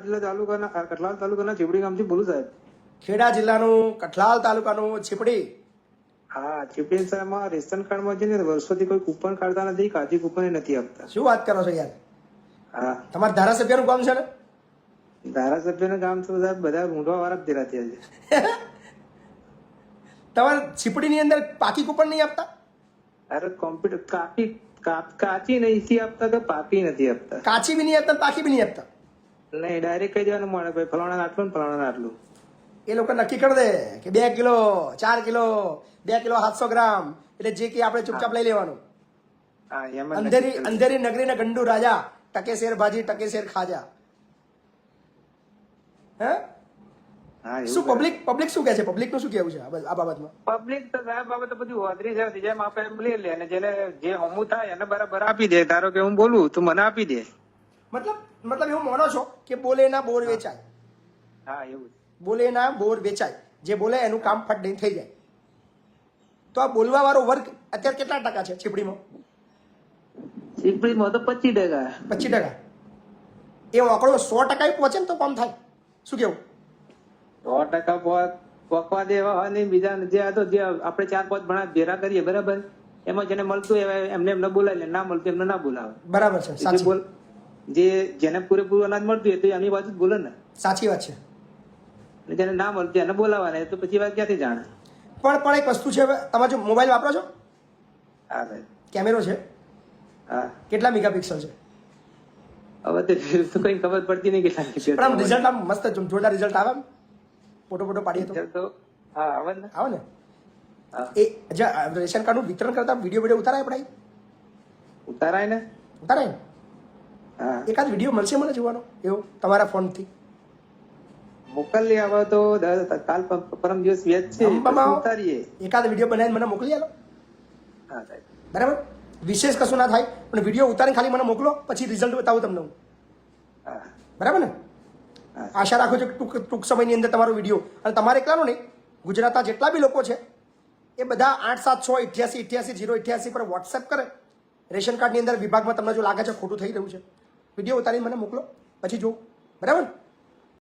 જિલ્લા તાલુકાના કઠલાલ તાલુકાના ચીપડી ગામથી બોલું સાહેબ. ખેડા જિલ્લાનું કઠલાલ તાલુકાનું છીપડી. હા, ચીપડી સાહેબમાં રેશન કાર્ડમાં છે ને વર્ષોથી કોઈ કૂપન કાઢતા નથી, કાચી કૂપન નથી આપતા. શું વાત કરો છો યાર? હા, તમારા ધારાસભ્યનું કામ છે ને? ધારાસભ્યના ગામ તો સાહેબ બધા ઊંધવા વાળા જ દેરા થયા છે. તમારે છીપડીની અંદર પાકી કૂપન નહીં આપતા? અરે કોમ્પ્યુટર કાચી નથી આપતા કે પાકી નથી આપતા. કાચી બી નહીં આપતા, પાકી બી નહીં આપતા. નહીં, ડાયરેક્ટ કહી દેવાનું મળે ભાઈ ફલાણા આટલું ને ફલાણા આટલું. એ લોકો નક્કી કરી દે કે 2 કિલો 4 કિલો 2 કિલો 700 ગ્રામ એટલે જે કે આપણે ચૂપચાપ લઈ લેવાનું. હા, એમાં અંધેરી અંધેરી નગરી ને ગંડુ રાજા, ટકે શેર ભાજી ટકે શેર ખાજા. હે હા, શું પબ્લિક શું કહે છે? પબ્લિક નું શું કેવું છે આ બાબતમાં? પબ્લિક તો સાહેબ બાબત બધી હોદરી છે. જેમ આપણે લઈ લે અને જેને જે હમું થાય એને બરાબર આપી દે. ધારો કે હું બોલું તો મને આપી દે. મતલબ એવું માનો છો કે બોલે ના બોર વેચાય? હા, એવું બોલે ના બોર વેચાય. જે બોલે એનું કામ ફટ દઈને થઈ જાય. તો આ બોલવા વાળો વર્ગ અત્યારે કેટલા ટકા છે છીપડીમાં? ચીપડીમાં તો 25%. 25%. એ આંકડો 100% પહોંચે ને તો કામ થાય. શું કેવું? 100% પોકવા દેવા હોય ને બીજા જે આ તો જે આપણે 4-5 ભણા ભેરા કરીએ બરાબર, એમાં જેને મળતું હોય એમને બોલાવે, ના મળતું એમને ના બોલાવે. બરાબર છે, સાચી બોલ. જે જેને પૂરેપૂરું અનાજ મળતું હોય તો એની બાજુ જ બોલે ને. સાચી વાત છે. અને જેને ના મળતું એને બોલાવાના, તો પછી વાત ક્યાંથી જાણે. પણ એક વસ્તુ છે, તમે જો મોબાઈલ વાપરો છો? હા ભાઈ. કેમેરો છે? હા. કેટલા મેગાપિક્સલ છે? હવે તો કઈ ખબર પડતી નહીં કેટલા. પણ આમ રિઝલ્ટ આમ મસ્ત જોરદાર રિઝલ્ટ આવે? ફોટો પાડીએ તો હા આવે ને. આવે ને? એ રેશન કાર્ડનું વિતરણ કરતા વિડીયો ઉતારાય આપણે? ઉતારાય ને. ઉતારાય ને? હા. એકાદ વિડીયો મળશે મને જોવાનો એવો તમારા ફોનથી? મોકલી આવે તો કાલ પરમ દિવસ વેચ છે, ઉતારીએ. એકાદ વિડીયો બનાવીને મને મોકલી આલો. હા સાહેબ. બરાબર. વિશેષ કશું ના થાય, પણ વિડીયો ઉતારીને ખાલી મને મોકલો, પછી રિઝલ્ટ બતાવું તમને હું. હા. બરાબર ને? આશા રાખું છું કે ટૂંક સમયની અંદર તમારો વિડીયો, અને તમારે એકલાનો નહીં, ગુજરાતના જેટલા બી લોકો છે એ બધા 876888088 પર વોટ્સએપ કરે. રેશન કાર્ડની અંદર વિભાગમાં તમને જો લાગે છે ખોટું થઈ રહ્યું છે, વિડીયો ઉતારીને મને મોકલો, પછી જોઉં. બરાબર.